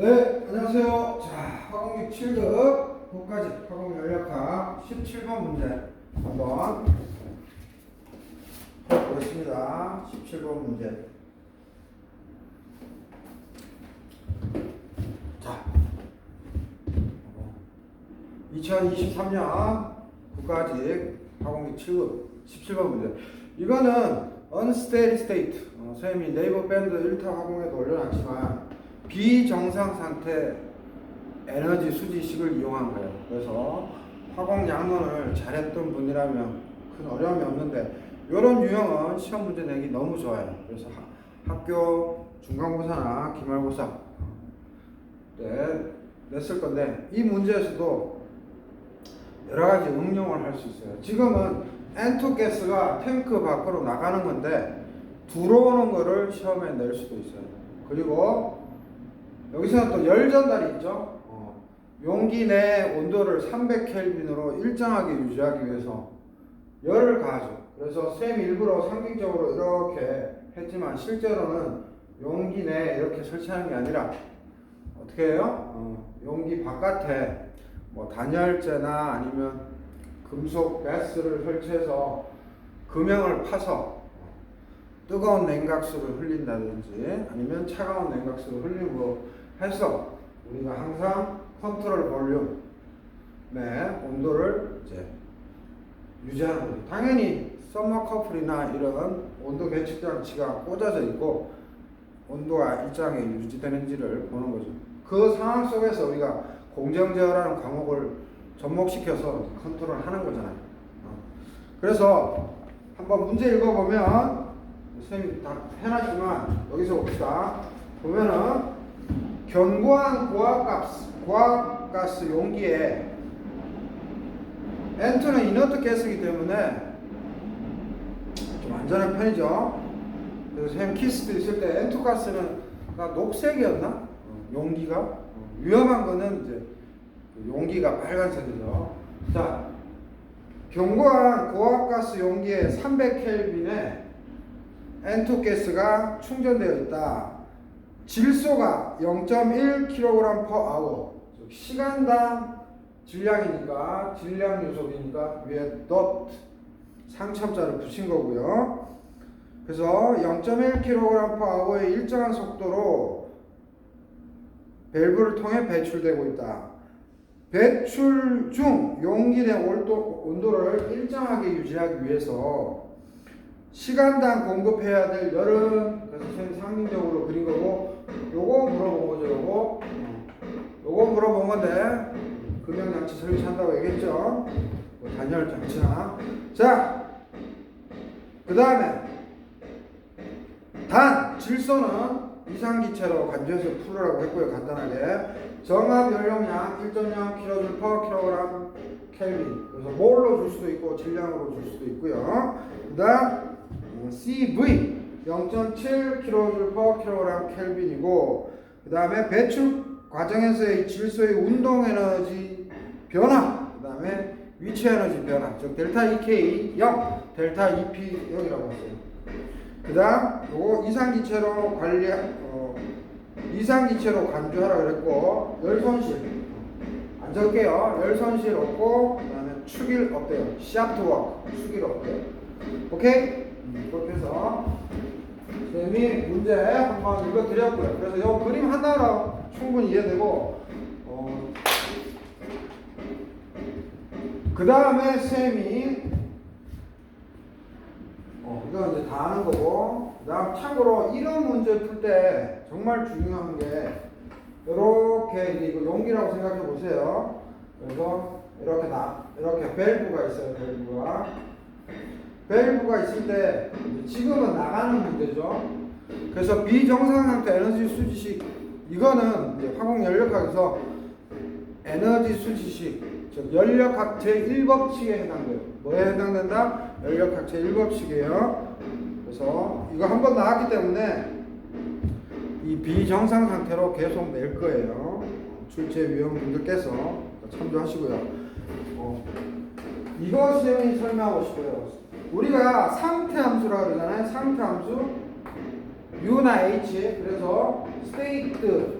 네, 안녕하세요. 자, 화공식 7급 고까지 화공 연력학 17번 문제 한번 보겠습니다. 17번 문제. 자, 2023년 국가직 화공식 7급 17번 문제. 이거는 unsteady state. 선생님이 네이버 밴드 1타 화공에도 올려놨지만 비정상 상태 에너지 수지식을 이용한 거예요. 그래서 화공 양론을 잘했던 분이라면 큰 어려움이 없는데 이런 유형은 시험 문제 내기 너무 좋아요. 그래서 학교 중간고사나 기말고사 때 냈을 건데 이 문제에서도 여러 가지 응용을 할 수 있어요. 지금은 N2 가스가 탱크 밖으로 나가는 건데 들어오는 거를 시험에 낼 수도 있어요. 그리고 여기서는 또 열 전달이 있죠. 용기 내 온도를 300켈빈으로 일정하게 유지하기 위해서 열을 가하죠. 그래서 쌤 일부러 상징적으로 이렇게 했지만 실제로는 용기 내 이렇게 설치하는 게 아니라 어떻게 해요? 용기 바깥에 뭐 단열재나 아니면 금속 가스를 설치해서 금형을 파서 뜨거운 냉각수를 흘린다든지 아니면 차가운 냉각수를 흘리고 해서 우리가 항상 컨트롤 볼륨의 온도를 이제 유지하는 거죠. 당연히 서머커플이나 이런 온도 계측 장치가 꽂아져 있고 온도가 일정하게 유지되는지를 보는 거죠. 그 상황 속에서 우리가 공정제어라는 과목을 접목시켜서 컨트롤 하는 거잖아요. 그래서 한번 문제 읽어보면 선생님이 다 해놨지만 여기서 봅시다. 보면은 견고한 고압가스 용기에 N2는 이너트 가스이기 때문에 좀 안전한 편이죠. 그래서 선생님 키스도 있을 때 N2 가스는 녹색이었나? 용기가 위험한 거는 이제 용기가 빨간색이죠. 자, 견고한 고압가스 용기에 300켈빈에 N2 가스가 충전되어 있다. 질소가 0.1kg/h. 시간당 질량이니까 질량 요속이니까 위에 dot 상첨자를 붙인 거고요. 그래서 0.1kg/h의 일정한 속도로 밸브를 통해 배출되고 있다. 배출 중 용기 내 온도를 일정하게 유지하기 위해서 시간당 공급해야 될 열은, 그래서 선생님 상징적으로 그린 거고, 요거 물어본 거죠. 요거 물어본 건데 금형장치 설치한다고 얘기했죠. 뭐 단열 장치나. 자, 그 다음에 단 질소는 이상기체로 간주해서 풀으라고 했고요. 간단하게 정합 연료량 1.0kJ/kg 켈빈. 그래서 몰로 줄 수도 있고 질량으로 줄 수도 있고요. 그 다음 CV 0.7kJ/kg 켈빈이고, 그 다음에 배출 과정에서의 질소의 운동 에너지 변화, 그 다음에 위치 에너지 변화, 즉 델타 EK 0, 델타 EP 0이라고 했어요. 그 다음 요거 이상기체로 간주하라 그랬고, 열 손실 안 적을게요. 열 손실 없고, 그 다음에 축일 어때요? 샤프트 워크 축일 어때요? 오케이? 그렇게 해서 선생님이 문제 한번 읽어드렸고요. 그래서 이 그림 하나로 충분히 이해되고, 그 다음에 선생님이 이거 이제 다 아는 거고, 그 다음 참고로 이런 문제 풀 때 정말 중요한 게 이렇게 이제 이거 용기라고 생각해 보세요. 그래서 이렇게 밸브가 있어요. 밸브가 있을 때 지금은 나가는 문제죠. 그래서 비정상 상태 에너지 수지식, 이거는 이제 화공 연력학에서 에너지 수지식, 즉 연력학 제1법칙에 해당돼요. 뭐에 해당된다? 연력학 제1법칙이에요. 그래서 이거 한번 나왔기 때문에 이 비정상 상태로 계속 낼 거예요. 출제위원분들께서 참조하시고요. 이거 선생님이 설명하고 싶어요. 우리가 상태 함수라고 그러잖아요. 상태 함수 U나 H. 그래서 state 1,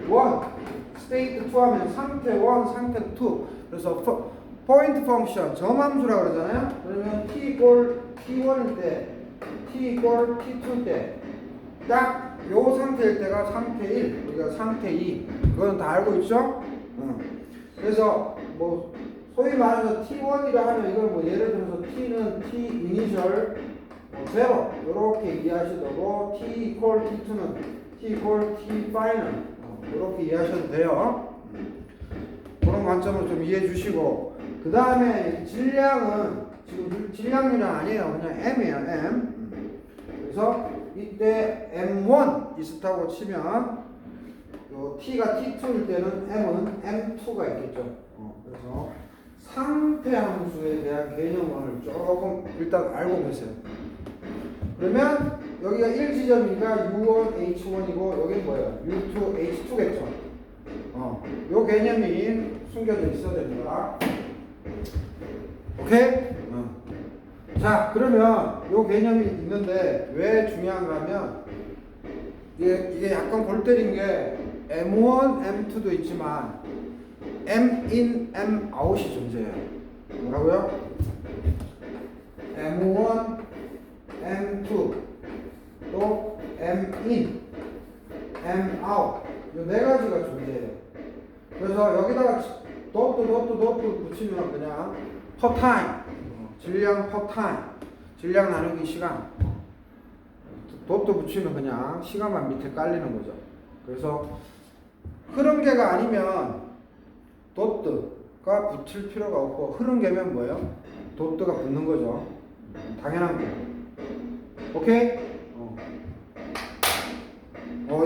스테이트 2 하면 상태 1, 상태 2. 그래서 포인트 펑션, 점함수라 그러잖아요. 그러면 t 이퀄 t1일 때, t 이퀄 t2일 때, 딱 요 상태일 때가 상태 1, 우리가 상태 2. 그거는 다 알고 있죠? 그래서 뭐 소위 말해서 t1이라 하면 이걸 뭐 예를 들어서 t는 t 이니셜 0 이렇게 이해하셔도 되고 t 이퀄 t2는 t 이퀄 t 파이널 이렇게 이해하셔도 돼요. 그런 관점을 좀 이해해 주시고, 그 다음에 질량은 지금 질량률은 아니에요. 그냥 m이에요. m. 그래서 이때 m1 있었다고 치면 요 t가 t2일 때는 m은 m2가 있겠죠. 그래서 상태 함수에 대한 개념을 조금 일단 알고 계세요. 그러면 여기가 1지점이니까 u1 h1이고 여기는 뭐예요? u2 h2겠죠. 요 개념이 숨겨져 있어야 됩니다. 오케이? 자, 그러면 요 개념이 있는데 왜 중요한가 하면 이게 약간 골 때린 게 M1, M2도 있지만 M in, M out이 존재해요. 뭐라고요? M1, M2 또 M in, M out 이 네 가지가 존재해요. 그래서 여기다가 도트 붙이면 그냥 per time, 질량 per time, 질량 나누기 시간, 도트 붙이면 그냥 시간만 밑에 깔리는 거죠. 그래서 흐름계가 아니면 도트가 붙일 필요가 없고, 흐름계면 뭐예요? 도트가 붙는 거죠. 당연한 거. 오케이?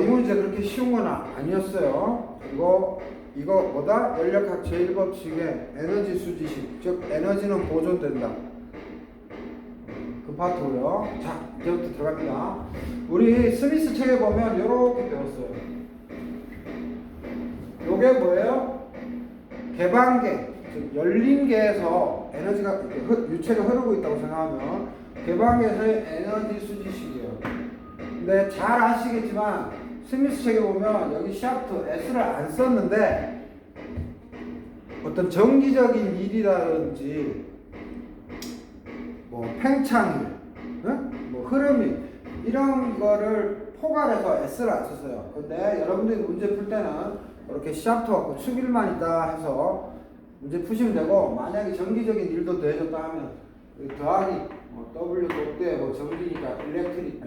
이 문제 그렇게 쉬운 건 아니었어요. 이거 뭐다? 연력학 제1법칙의 에너지 수지식, 즉 에너지는 보존된다. 그 파트고요. 자, 이제부터 들어갑니다. 우리 스미스 책에 보면 이렇게 배웠어요. 요게 뭐예요? 개방계, 즉 열린 계에서 에너지가 유체가 흐르고 있다고 생각하면 개방계에서의 에너지 수지식이에요. 근데 잘 아시겠지만 스미스 책에 보면 여기 샤프트 S를 안 썼는데 어떤 정기적인 일이라든지 뭐 팽창일, 뭐 흐름이 이런 거를 포괄해서 S를 안 썼어요. 근데 여러분들이 문제 풀 때는 이렇게 샤프트 갖고 축일만 있다 해서 문제 푸시면 되고, 만약에 정기적인 일도 더해졌다 하면 더하기 W 곱대 뭐 전기니까 일렉트릭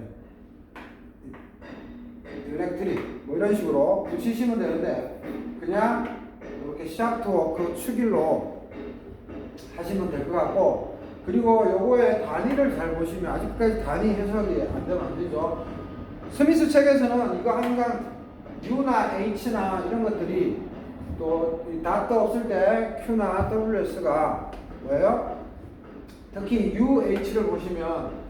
뭐 이런 식으로 붙이시면 되는데, 그냥 이렇게 샤프트 워크 축일로 하시면 될 것 같고, 그리고 요거의 단위를 잘 보시면, 아직까지 단위 해석이 안 되면 안 되죠. 스미스 책에서는 이거 항상 U나 H나 이런 것들이 또 다트 없을 때 Q나 WS가 뭐예요? 특히 UH를 보시면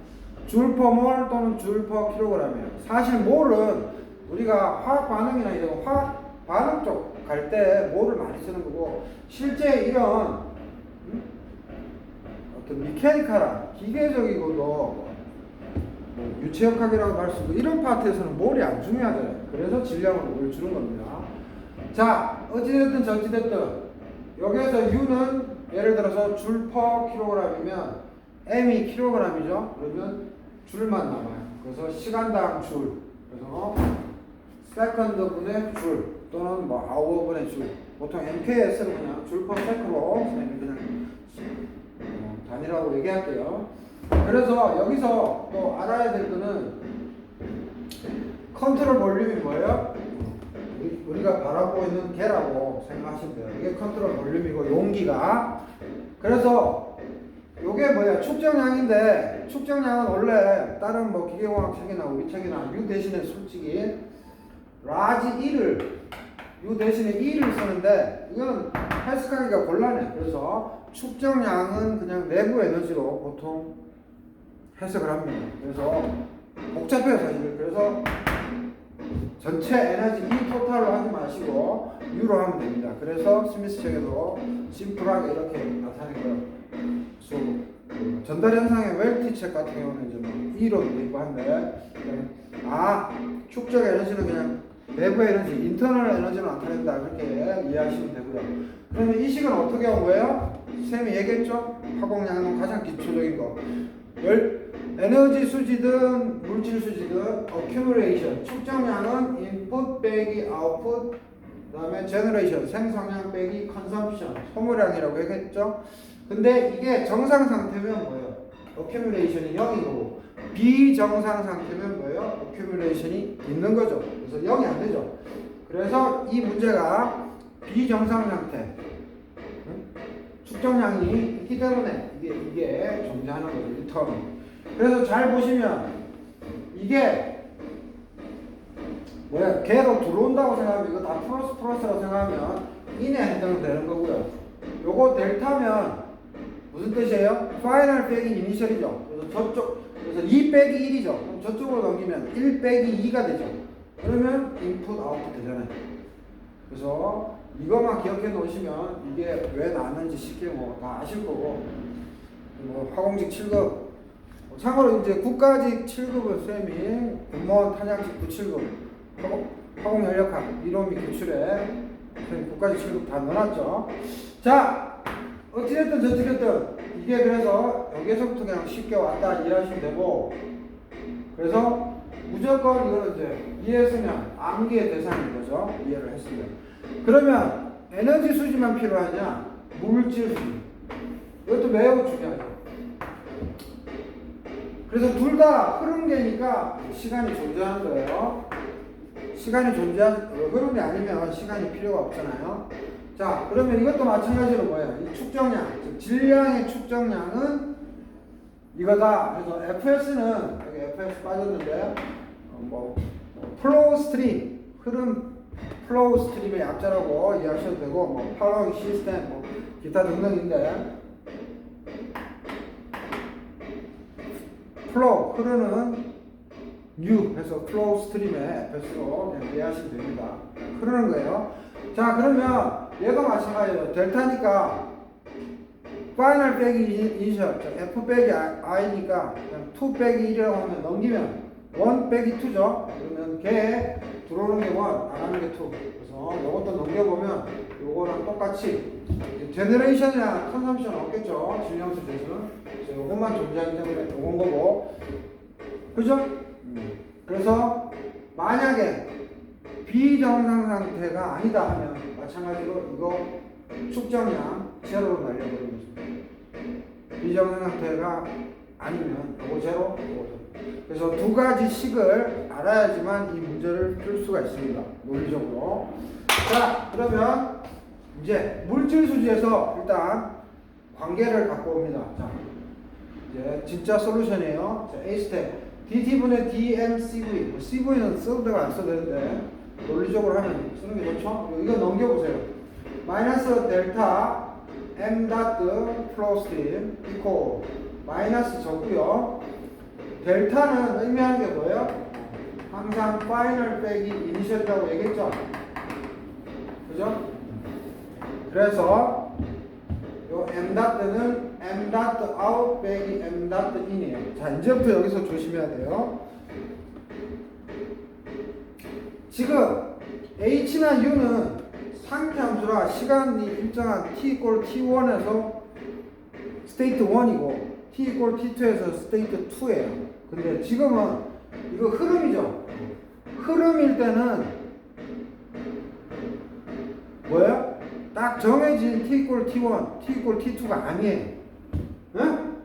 줄 퍼 몰 또는 줄 퍼 킬로그램이에요. 사실 몰은 우리가 화학 반응이나 이런 화학 반응 쪽 갈 때 몰을 많이 쓰는 거고, 실제 이런 어떤 미케니컬한 기계적이고도 뭐 유체역학이라고 할 수 있고 이런 파트에서는 몰이 안 중요하잖아요. 그래서 질량을 뭘 주는 겁니다. 자, 어찌됐든 저찌됐든 여기에서 U는 예를 들어서 줄 퍼 킬로그램이면 M이 킬로그램이죠. 그러면 줄만 남아요. 그래서 시간당 줄, 그래서 세컨드 분의 줄 또는 뭐 아워 분의 줄, 보통 MKS를 그냥 줄 퍼 세크로 그냥 단위라고 얘기할게요. 그래서 여기서 또 알아야 될 거는 컨트롤 볼륨이 뭐예요? 우리가 바라보고 있는 개라고 생각하시면 돼요. 이게 컨트롤 볼륨이고 용기가. 그래서 요게 뭐야? 축정량인데, 축정량은 원래 다른 뭐 기계공학 책이나 우리 책이나 U 대신에 솔직히 라지 E를 U 대신에 E를 쓰는데 이건 해석하기가 곤란해. 그래서 축정량은 그냥 내부 에너지로 보통 해석을 합니다. 그래서 복잡해요 사실. 그래서 전체 에너지 E 토탈로 하지 마시고 U로 하면 됩니다. 그래서 스미스 책에도 심플하게 이렇게 나타낸 거예요. 전달 현상의 웰티 책 같은 경우는 이제 뭐 E로 되고 한데, 축적 에너지는 그냥 내부의 에너지, 인터널 에너지를 나타낸다. 그렇게 이해하시면 되고요. 그러면 이 식은 어떻게 온 거예요? 쌤이 얘기했죠? 화공량은 가장 기초적인 거. 에너지 수지든 물질 수지든 accumulation, 축적량은 input 빼기 output, 그 다음에 generation, 생성량 빼기 consumption, 소모량이라고 얘기했죠? 근데 이게 정상 상태면 뭐예요? accumulation이 0이고 비정상 상태면 뭐예요? accumulation이 있는 거죠. 그래서 0이 안 되죠. 그래서 이 문제가 비정상 상태, 축적량이 있기 때문에 이게 존재하는 거죠. 이 텀이. 그래서 잘 보시면 이게 뭐야? 걔로 들어온다고 생각하면 이거 다 플러스라고 생각하면 인에 해당되는 거고요. 요거 델타면 무슨 뜻이에요? 파이널 빼기 이니셜이죠. 그래서 2 빼기 1이죠. 그럼 저쪽으로 넘기면 1 빼기 2가 되죠. 그러면 인풋 아웃풋 되잖아요. 그래서 이것만 기억해 놓으시면 이게 왜 나왔는지 쉽게 뭐 다 아실 거고, 뭐 화공직 7급, 참고로 이제 국가직 7급은 쌤이 공무원 탄약직 9, 7급, 화공연력학 이론 및 기출에 쌤이 국가직 7급 다 넣어놨죠. 자, 어찌됐든 저찌됐든 이게 그래서 여기서부터 그냥 쉽게 왔다 이해하시면 되고, 그래서 무조건 이거는 이제 이해했으면 암기의 대상인 거죠. 이해를 했으면. 그러면 에너지 수지만 필요하냐? 물질 수지. 이것도 매우 중요하죠. 그래서 둘 다 흐름계니까 시간이 존재하는 거예요. 시간이 흐름이 아니면 시간이 필요가 없잖아요. 자, 그러면 이것도 마찬가지로 뭐예요? 이 축적량, 즉 질량의 축적량은 이거다. 그래서 FS는 여기 FS 빠졌는데 플로우 스트림, 흐름 플로우 스트림의 약자라고 이해하셔도 되고, 뭐 팔로잉 시스템, 뭐 기타 등등인데, 플로우 흐르는 U 해서 플로우 스트림의 FS로 이해하시면 됩니다. 흐르는 거예요. 자, 그러면 얘도 마찬가지예요. 델타니까 파이널 빼기 이니셜, F 빼기 I니까 2 빼기 1이라고 하면 넘기면 1 빼기 2죠. 그러면 걔 들어오는 게 1, 나가는 게 2. 그래서 이것도 넘겨보면 요거랑 똑같이 제너레이션이나 컨섬션 없겠죠. 질량수 재수는. 그래서 요것만 존재하기 때문에 요건 거고. 그죠? 그래서 만약에 비정상 상태가 아니다 하면 마찬가지로 이거 축적량 제로로 날려버리는 거죠. 비정상 상태가 아니면 요거 제로, 요거 제로. 그래서 두 가지 식을 알아야지만 이 문제를 풀 수가 있습니다. 논리적으로. 자, 그러면 이제 물질 수지에서 일단 관계를 갖고 옵니다. 자, 이제 진짜 솔루션이에요. 자, A 스텝. dt분의 dmcv. cv는 써도 되고 안 써도 되는데 논리적으로 하면 쓰는 게 좋죠? 이거 넘겨보세요. 마이너스 델타 m 다트 플로우 스트림 이코 마이너스 적고요. 델타는 의미하는 게 뭐예요? 항상 파이널 빼기 이니셜이라고 얘기했죠? 그죠? 그래서 요 m 다트는 m 다트 아웃 빼기 m 다트 인이에요. 자, 이제부터 여기서 조심해야 돼요. 지금 h나 u는 상태 함수라 시간이 일정한 t = t1에서 스테이트 1이고 t = t2에서 스테이트 2예요. 근데 지금은 이거 흐름이죠. 흐름일 때는 뭐예요? 딱 정해진 t = t1, t = t2가 아니에요. 응?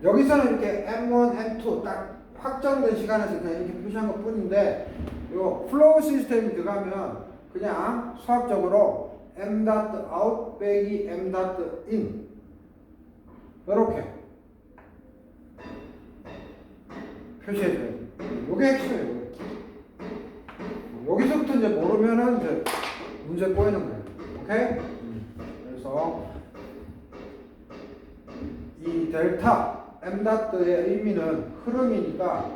여기서는 이렇게 m1, m2 딱 확정된 시간에서 그냥 이렇게 표시한 것 뿐인데, 요 플로우 시스템이 들어가면 그냥 수학적으로 m 닷 아웃 빼기 m 닷 인 이렇게 표시해줘야 돼요. 요게 핵심이에요. 여기서부터 이제 모르면은 이제 문제 꼬이는 거예요. 오케이? 그래서 이 델타 m 닷의 의미는 흐름이니까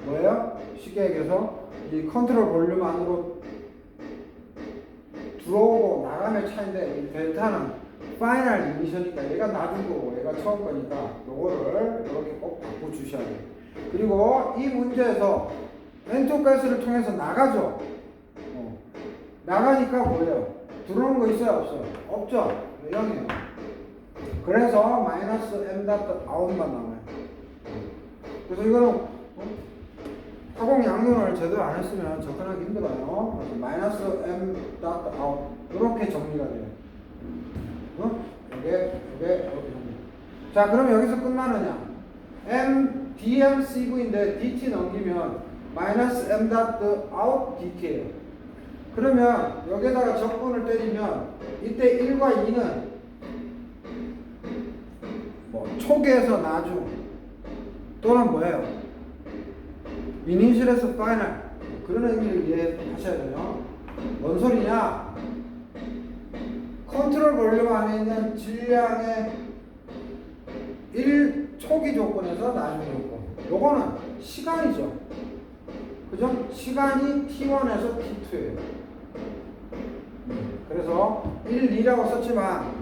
뭐예요? 쉽게 얘기해서 이 컨트롤 볼륨 안으로 들어오고 나가는 차인데 이 델타는 파이널 이니셜이니까 얘가 놔둔 거고 얘가 처음 거니까 요거를 이렇게 꼭 바꿔 주셔야 돼요. 그리고 이 문제에서 엔터 가스를 통해서 나가죠. 나가니까 뭐예요? 들어오는 거 있어요? 없어요? 없죠? 0이에요. 그래서 마이너스 m 닷 아웃만 나와요. 그래서 이거는 화공 양론을 제대로 안 했으면 접근하기 힘들어요. 그래서 마이너스 m 닷 아웃 이렇게 정리가 돼요. 이게 이렇게 정리. 자, 그럼 여기서 끝나느냐? m dmcv인데 dt 넘기면 마이너스 m 닷 아웃 dt예요. 그러면 여기에다가 적분을 때리면 이때 1과 2는 뭐 초기에서 나중 또는 뭐예요? 이니셜에서 파이널 그런 의미를 이해하셔야 돼요. 뭔 소리냐? 컨트롤 볼륨 안에 있는 질량의 1 초기 조건에서 나중 조건. 요거는 시간이죠. 그죠? 시간이 t1에서 t2예요. 그래서 1, 2라고 썼지만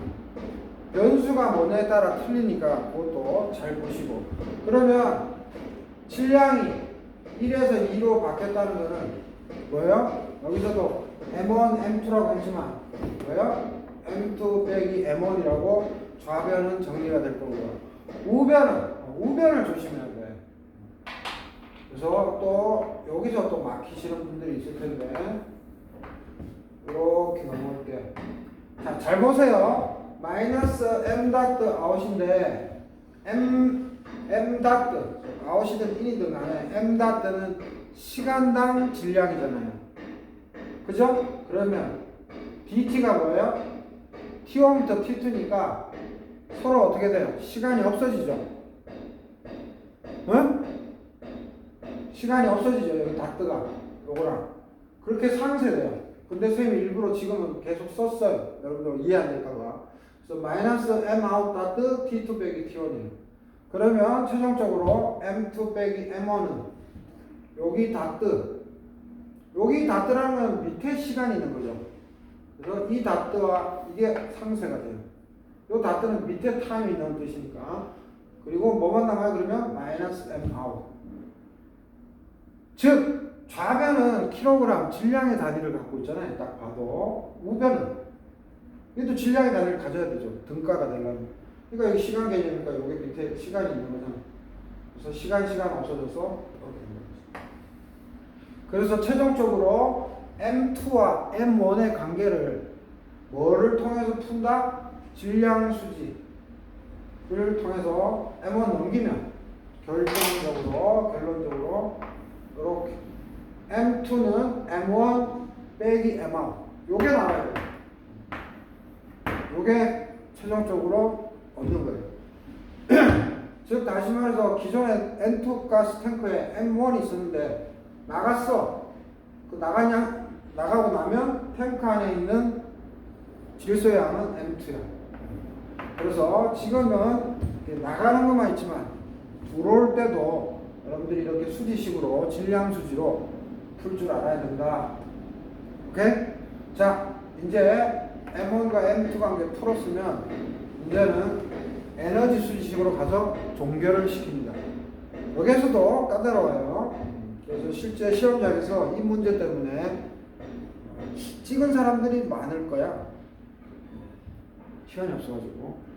변수가 뭐냐에 따라 틀리니까 그것도 잘 보시고. 그러면 질량이 1에서 2로 바뀌었다는 거는 뭐예요? 여기서도 M1, M2라고 했지만 뭐예요? M2 빼기 M1이라고 좌변은 정리가 될 거고요. 우변을 조심해야 돼. 그래서 또 여기서 또 막히시는 분들이 있을 텐데 이렇게 넘어올게. 자, 잘 보세요. 마이너스 m 닷 아웃인데 m 닷 아웃이든 인이든 간에 m 닷는 시간당 질량이잖아요. 그죠? 그러면 dt가 뭐예요? t1부터 t2니까 서로 어떻게 돼요? 시간이 없어지죠. 응? 시간이 없어지죠. 여기 닷가 요거랑 그렇게 상쇄돼요. 근데 선생님이 일부러 지금은 계속 썼어요. 여러분들 이해 안 될까봐. 그래서 마이너스 m 아웃 닷 t2 빼기 t1이에요. 그러면 최종적으로 m2 빼기 m1은 여기 닷라는 건 밑에 시간이 있는 거죠. 그래서 이 닷와 이게 상쇄가 돼요. 이 닷는 밑에 타임이 있는 뜻이니까. 그리고 뭐만 남아요? 그러면 마이너스 m 아웃. 즉 좌변은 킬로그램 질량의 단위를 갖고 있잖아요. 딱 봐도. 우변은 얘도 질량의 단위를 가져야 되죠. 등가가 되려면. 그러니까 여기 시간 개념이니까 여기 밑에 시간이 있는 거잖아. 그래서 시간 없어져서 이렇게 되는 거죠. 그래서 최종적으로 M2와 M1의 관계를 뭐를 통해서 푼다? 질량 수지를 통해서 M1 넘기면 결론적으로 이렇게 M2는 M1 빼기 Mout 요게 나와요. 요게 최종적으로 얻는 거예요. 즉 다시 말해서 기존에 N2 가스 탱크에 M1이 있었는데 나갔어. 그 나가고 나면 탱크 안에 있는 질소의 양은 M2야. 그래서 지금은 나가는 것만 있지만 들어올 때도 여러분들이 이렇게 수지식으로 질량 수지로 풀 줄 알아야 된다. 오케이? 자, 이제 M1과 M2 관계 풀었으면 이제는 에너지 수지식으로 가서 종결을 시킵니다. 여기에서도 까다로워요. 그래서 실제 시험장에서 이 문제 때문에 찍은 사람들이 많을 거야. 시간이 없어가지고.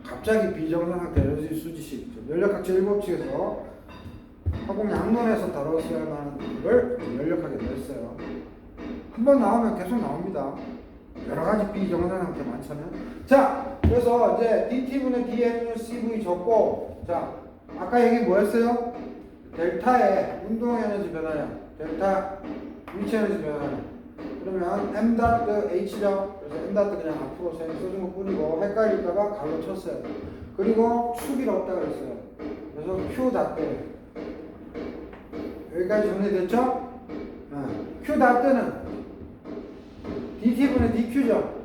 갑자기 비정상 상태 에너지 수지식, 연력학적 일법칙에서 화공 양론에서 다뤘어야 하는 걸 연력하게 됐어요. 한번 나오면 계속 나옵니다. 여러 가지 비정상 상태 많잖아요. 자, 그래서 이제 dt분의 dmucv 적고, 자, 아까 얘기 뭐였어요? 델타의 운동 에너지 변화량, 델타 위치 에너지 변화량. 그러면 m 닷 h죠. 그래서 m 닷 그냥 앞으로 써준 것 뿐이고 헷갈릴까봐 갈로 쳤어요. 그리고 축이 없다 그랬어요. 그래서 q 닷 여기까지 정리됐죠? q 닷는 dt분의 dq죠.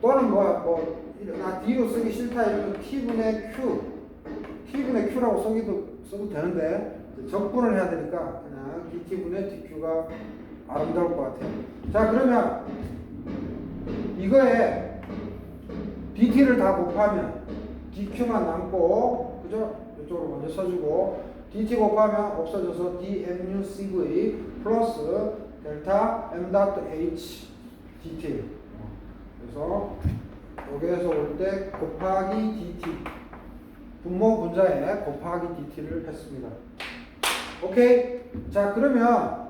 또는 나 d로 쓰기 싫다 이러면 t분의 q라고 써도 되는데 적분을 해야 되니까 그냥 dt분의 dq가 아름다울 것 같아요. 자, 그러면 이거에 dt를 다 곱하면 dq만 남고, 그죠? 이쪽으로 먼저 써주고, dt 곱하면 없어져서 dmu cv 플러스 델타 m 닷 h dt. 그래서 여기에서 올 때 곱하기 dt, 분모 분자에 곱하기 dt를 했습니다. 오케이? 자, 그러면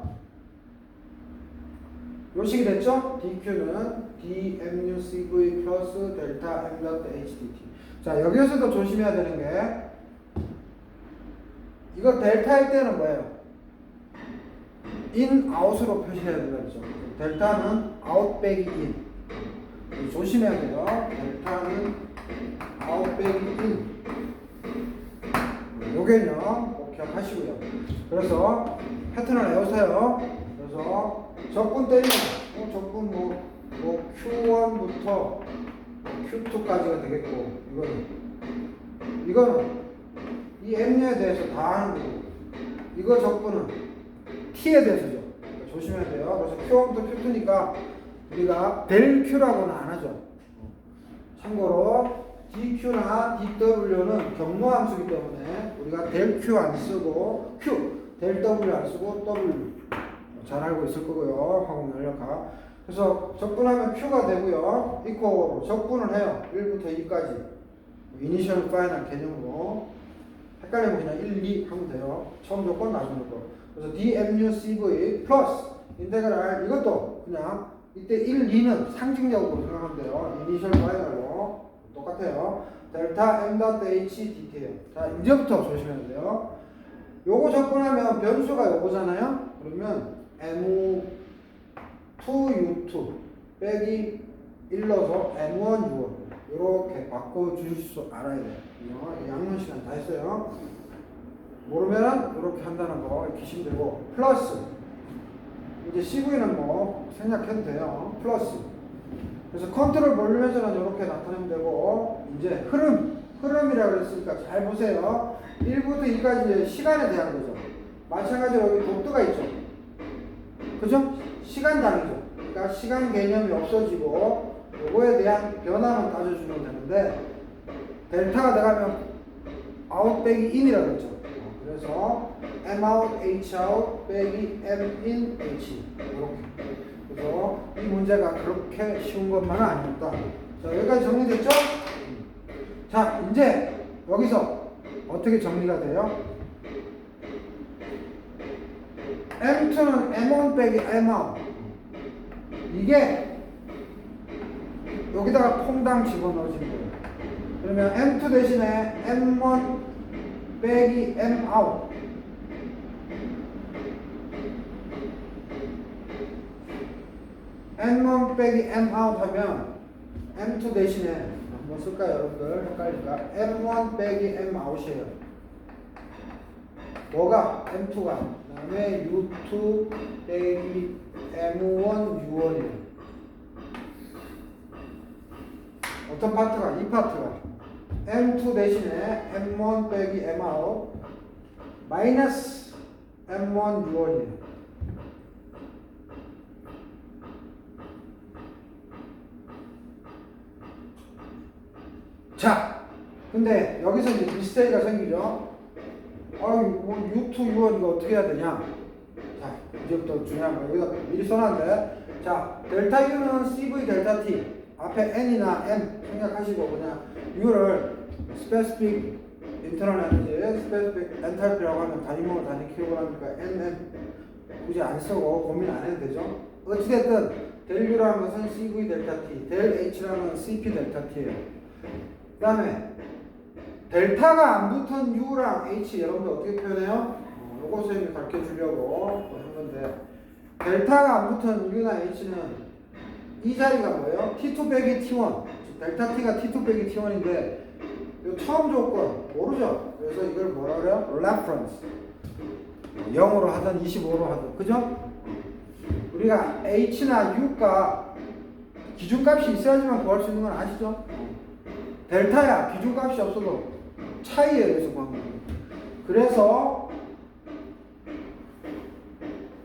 요식이 됐죠? dq는 dmu cv 플러스 델타 m 닷 h dt. 자, 여기에서도 조심해야 되는 게, 이거 델타일 때는 뭐예요? in, out으로 표시해야 된다 그랬죠. 델타는 out 빼기 in. 조심해야 돼요. 델타는 out 빼기 in. 요게는요, 꼭 기억하시고요. 그래서 패턴을 외우세요. 그래서 적분 때리면, 적분 Q1부터 Q2까지가 되겠고, 이거는 이 M에 대해서 다 하는 거고, 이거 적분은 T에 대해서죠. 그러니까 조심해야 돼요. 그래서 Q1부터 Q2니까 우리가 델 Q라고는 안 하죠. 참고로 DQ나 DW는 경로 함수이기 때문에 우리가 델 Q 안 쓰고 Q, 델 W 안 쓰고 W. 잘 알고 있을 거고요. 화공 연력학. 그래서 적분하면 Q가 되고요. 이코로 적분을 해요. 1부터 2까지. 이니셜 파이널 개념으로. 헷갈리면 그냥 1, 2 하면 돼요. 처음 조건, 나중 조건. 그래서 dmu cv 플러스 인테그랄, 이것도 그냥 이때 1, 2는 상징적으로 생각하면 돼요. 이니셜 파이널로 똑같아요. 델타 m 닷 h dt예요. 자, 이제부터 조심해야 돼요. 요거 적분하면 변수가 요거잖아요. 그러면 mu2u2 빼기 1 넣어서 m1 u1 이렇게 바꿔주실 줄 알아야 돼요. 양면 시간 다 했어요. 모르면 이렇게 한다는 거 익히시면 되고, 플러스 이제 CV는 뭐 생략해도 돼요. 플러스. 그래서 컨트롤 볼륨에서는 이렇게 나타내면 되고, 이제 흐름이라고 그랬으니까 잘 보세요. 1부터 2까지 이제 시간에 대한 거죠. 마찬가지로 여기 독도가 있죠. 그죠? 시간 단위죠. 그러니까 시간 개념이 없어지고 요거에 대한 변화만 따져주면 되는데, 델타가 들어가면 out 빼기 in이라고 했죠. 그래서 m out h out 빼기 m in h, 이렇게. 그래서 이 문제가 그렇게 쉬운 것만은 아니었다. 자, 여기까지 정리됐죠? 자, 이제 여기서 어떻게 정리가 돼요? M2는 M1 빼기 M out. 이게 여기다가 퐁당 집어넣어지는 거예요. 그러면 M2 대신에 M1 빼기 M out. M1 빼기 M out 하면 M2 대신에 한번 쓸까요, 여러분들? 헷갈리니까 M1 빼기 M out이에요. 뭐가? M2가. 그 다음에 U2 빼기 M1 U1이에요. 어떤 파트가? 이 파트가 M2 대신에 M1 빼기 M out 마이너스 M1 U1이에요. 자, 근데 여기서 이제 미스테리가 생기죠. 뭐 U2, U1 이거 어떻게 해야 되냐? 자, 이제부터 중요한 거. 여기다 미리 써놨는데, 자, 델타 U는 CV 델타 T. 앞에 N이나 M 생각하시고 그냥 U를 specific internal energy, specific enthalpy라고 하면 단위목을 단위 킬로그램이니까 NM 굳이 안 쓰고 고민 안 해도 되죠. 어찌됐든 델 U라는 것은 CV 델타 T, 델 H라는 것은 CP 델타 T예요. 그 다음에 델타가 안 붙은 U랑 H 여러분들 어떻게 표현해요? 요거 선생님이 가르쳐 주려고 한 건데, 델타가 안 붙은 U나 H는 이 자리가 뭐예요? T2 빼기 T1. 델타 T가 T2 빼기 T1인데 요 처음 조건 모르죠? 그래서 이걸 뭐라 그래요? reference. 0으로 하든 25로 하든, 그죠? 우리가 H나 U가 기준값이 있어야지만 구할 수 있는 건 아시죠? 델타야 기준값이 없어도 차이에 의해서 구하는 거예요. 그래서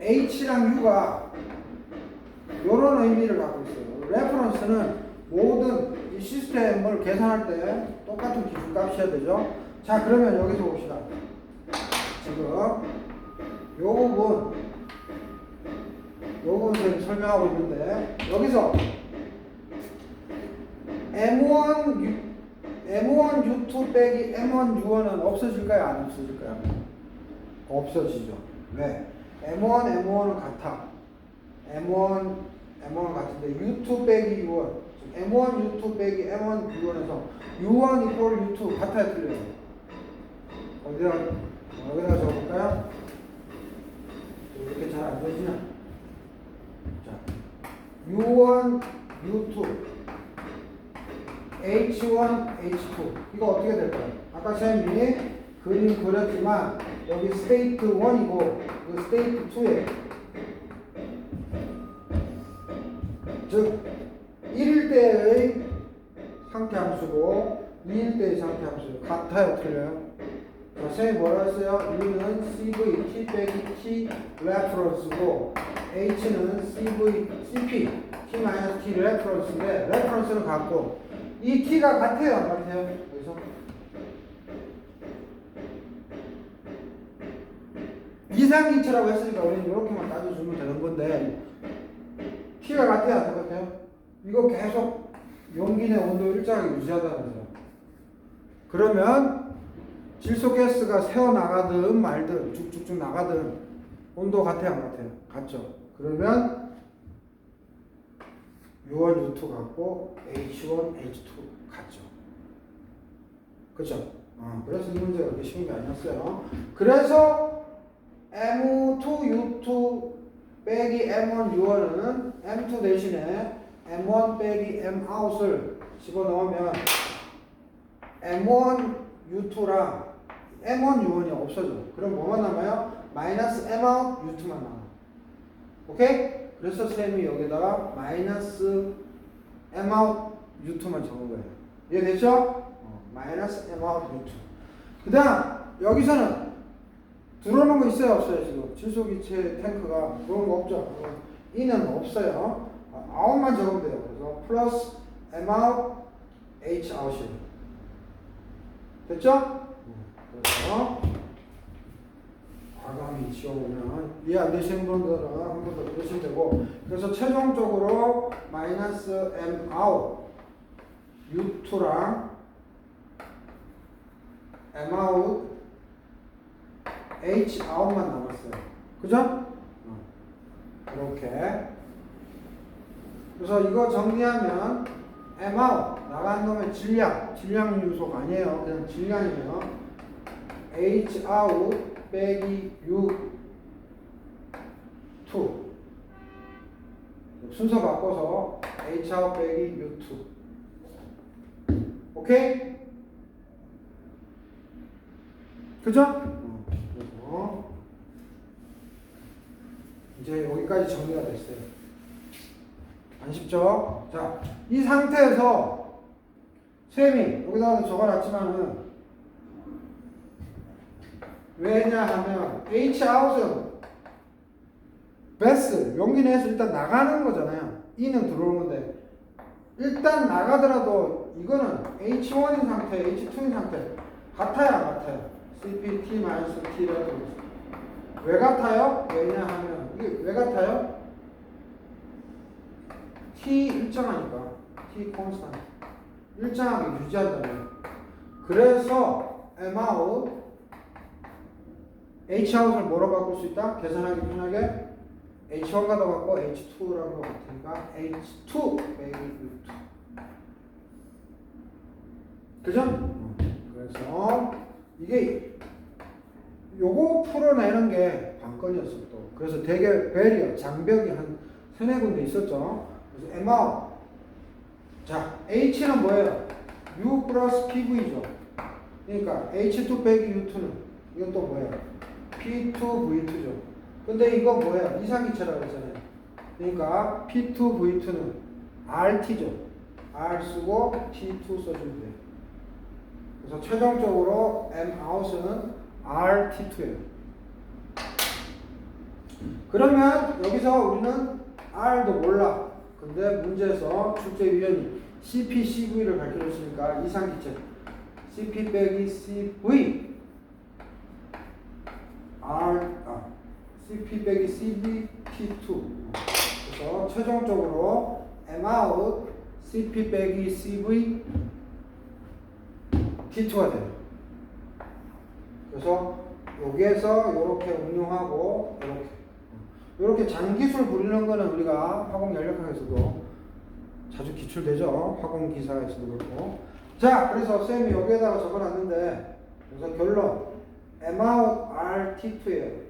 H랑 U가 이런 의미를 갖고 있어요. 레퍼런스는 모든 이 시스템을 계산할 때 똑같은 기준값이어야 되죠. 자, 그러면 여기서 봅시다. 지금 요 부분 지금 설명하고 있는데 여기서 M1U2 빼기 M1U1은 없어질까요? 안 없어질까요? 없어지죠. 왜? M1은 같아. M1은 같은데 U2 빼기 U1 M1U2 빼기 M1U1에서 U1 equal U2 같아요? 틀려요? 어디다 적어볼까요? 이렇게 잘 안 되지나? 자, U1, U2 H1, H2 이거 어떻게 될까요? 아까 쌤이 그림 그렸지만 여기 스테이트 1이고 이거 스테이트 2에 즉 1일 때의 상태 함수고 2일 때의 상태 함수 같아요? 틀려요? 자, 쌤이 뭐라 했어요? U는 CV, T 빼기 T 레퍼런스고 H는 CV, CP, T-T 레퍼런스인데 레퍼런스는 같고 이 T가 같아요? 안 같아요? 여기서 이상기체라고 했으니까 우리는 이렇게만 따져주면 되는 건데 T가 같아요? 안 같아요? 이거 계속 용기 내 온도 일정하게 유지하다면서요. 그러면 질소가스가 새어나가든 말든 쭉쭉쭉 나가든 온도 같아요? 안 같아요? 같죠? 그러면 U1, U2 같고 H1, H2 같죠? 그쵸? 그래서 이 문제가 그렇게 쉬운 게 아니었어요. 그래서 M2, U2 빼기 M1, U1은 M2 대신에 M1 빼기 Mout을 집어넣으면 M1, U2랑 M1, U1이 없어져. 그럼 뭐만 남아요? 마이너스 Mout, U2만 남아. 오케이? 그래서 쌤이 여기다가 마이너스 Mout, U2만 적은 거예요. 이해됐죠? 마이너스 Mout, U2. 그 다음 여기서는 들어오는 거 있어요? 없어요? 지금 질소기체 탱크가 그런 거 없죠? E는 없어요. out만 적으면 돼요. 그래서 플러스 Mout, Hout이에요. 됐죠? 그래서 과감히 지워보면 이해 안 되시는 분들은 한 번 더 들으시면 되고 그래서 최종적으로 마이너스 Mout U2랑 Mout Hout만 남았어요. 그죠? 이렇게 그래서 이거 정리하면 Mout 나간 놈의 질량 요소가 아니에요. 그냥 질량이에요. Hout 빼기 U2 순서 바꿔서 Hout 빼기 U2 오케이? 그죠? 그래서 이제 여기까지 정리가 됐어요. 안 쉽죠? 자, 이 상태에서 쌤이 여기다가 적어놨지만은 왜냐하면 Hout은 베스 용기 내서 일단 나가는 거잖아요. E는 들어오는데 일단 나가더라도 이거는 H1인 상태, H2인 상태 같아요, 안 같아요? CP-T라고 왜 같아요? 왜냐하면 이게 왜 같아요? T 일정하니까 T 콘스탄트 일정하게 유지한다면 그래서 Mout Hout을 뭐로 바꿀 수 있다? 계산하기 편하게 H1과도 같고 H2랑 거 같으니까 H2 빼기 U2 그죠? 그래서 이게 요거 풀어내는 게 관건이었어 또. 그래서 되게 베리어 장벽이 한 3-4군데 있었죠. 그래서 Mout 자 H는 뭐예요? U 플러스 PV죠. 그러니까 H2 빼기 U2는 이건 또 뭐예요? P2V2죠. 근데 이거 뭐예요? 이상기체라고 했잖아요. 그러니까 P2V2는 RT죠. R 쓰고 T2 써주면 돼요. 그래서 최종적으로 Mout은 RT2예요. 그러면 여기서 우리는 R도 몰라. 근데 문제에서 출제위원이 CP, CV를 밝혀줬으니까 이상기체 CP 빼기 CV CP 빼기 CV T2. 그래서 최종적으로 M out CP 빼기 CV T2가 돼요. 그래서 여기에서 이렇게 응용하고 이렇게 장기술 부리는 거는 우리가 화공 연력학에서도 자주 기출되죠. 화공 기사에서도 그렇고. 자, 그래서 쌤이 여기에다가 적어놨는데 그래서 결론 M out R T2예요.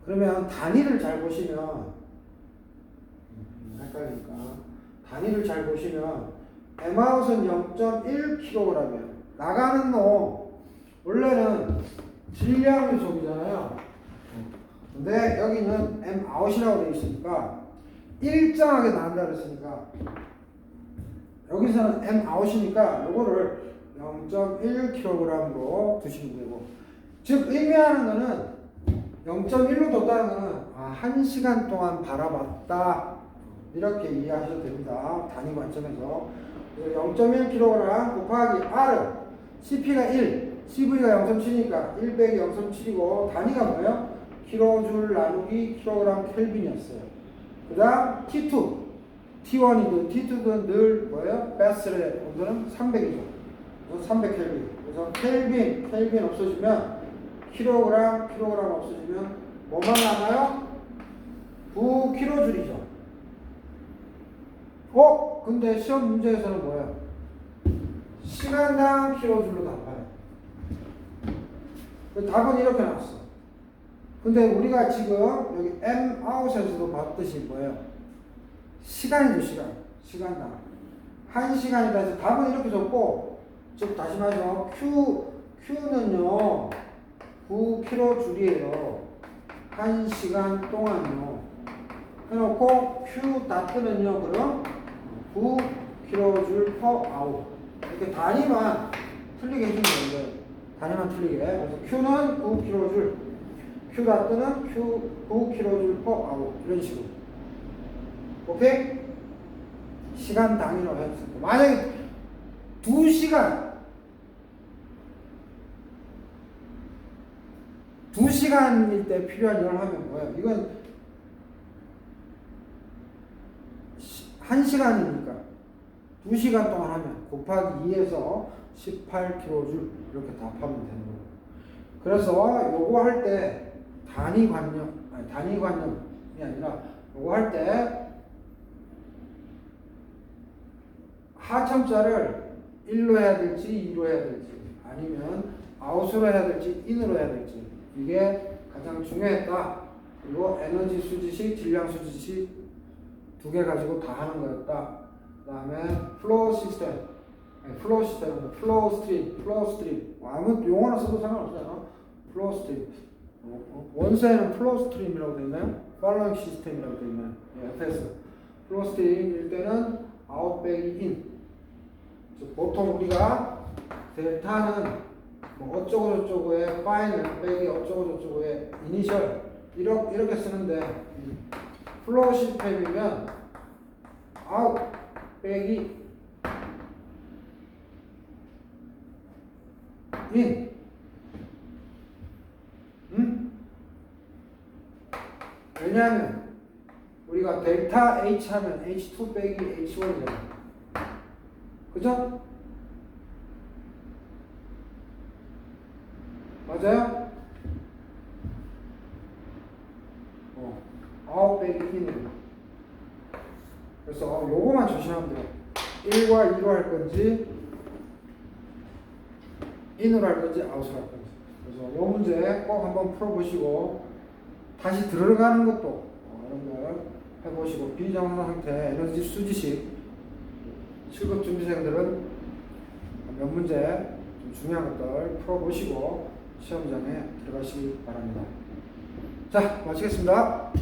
그러면 단위를 잘 보시면 헷갈리니까 단위를 잘 보시면 M out은 0.1kg이에요. 나가는 놈 원래는 질량 유속이잖아요. 근데 여기는 M out이라고 되어 있으니까 일정하게 나간다 그랬으니까 여기서는 M out이니까 요거를 0.1kg으로 두시면 되고, 즉 의미하는 거는 0.1로 뒀다는 거는 1시간 동안 바라봤다 이렇게 이해하셔도 됩니다. 단위 관점에서. 0.1kg 곱하기 R CP가 1 CV가 0.7이니까 1 빼기 0.7이고 단위가 뭐예요? 킬로줄 나누기 킬로그램 켈빈이었어요. 그 다음 T2 T1이든 T2든 늘 뭐예요? 베슬의 온도는 300이죠. 그래서 300켈빈. 그래서 켈빈 없어지면 킬로그램 없어지면 뭐만 남아요? 9kJ이죠. 근데 시험 문제에서는 뭐예요? 시간당 킬로줄로 답해요. 답은 이렇게 나왔어. 근데 우리가 지금 여기 M 아웃에서도 봤듯이 뭐예요? 시간이죠, 시간당. 1시간이다 해서 답은 이렇게 줬고, 즉 다시 말해서 Q는요 9kJ이에요. 1시간 동안요. 해놓고 Q 다트는요 그럼 9kJ per hour. 이렇게 단위만 틀리게 해주면 돼요. 단위만 틀리게. 그래서 Q는 9kJ, Q 다트는 9kJ per hour. 이런 식으로. 오케이? 시간 단위로 해주세요. 만약에 2시간일 때 필요한 열을 하면 뭐예요? 이건 1시간이니까 2시간 동안 하면 곱하기 2에서 18kJ 이렇게 답하면 되는 거예요. 그래서 요거 할 때 단위관념이 아니라 요거 할 때 하첨자를 1로 해야 될지 2로 해야 될지 아니면 아웃으로 해야 될지 인으로 해야 될지 이게 가장 중요했다. 그리고 에너지 수지식, 질량 수지식 두 개 가지고 다 하는 거였다. 그 다음에 플로우 스트림 아무 용어나 써도 상관없어요. 플로우 스트림 원서에는 플로우 스트림이라고 되어 있나요? 팔로잉 시스템이라고 되어 있나요? FS 플로우 스트림일 때는 아웃 빼기 인. 보통 우리가 델타는 뭐 어쩌고저쩌고의 파이널 빼기 어쩌고저쩌고의 이니셜 이렇게 쓰는데 플로우 시스템이면 아웃 빼기 인. 왜냐하면 우리가 델타 H 하면 H2 빼기 H1이잖아. 그죠? 맞아요? 아웃 빼기 인으로. 그래서 요거만 조심하면 돼요. 1과 2로 할 건지 인으로 할 건지 아웃으로 할 건지. 그래서 요 문제 꼭 한번 풀어보시고 다시 들어가는 것도 이런 걸 해보시고 비정상 상태 에너지 수지식 7급 준비생들은 몇 문제 좀 중요한 것들 풀어보시고 시험장에 들어가시기 바랍니다. 자, 마치겠습니다.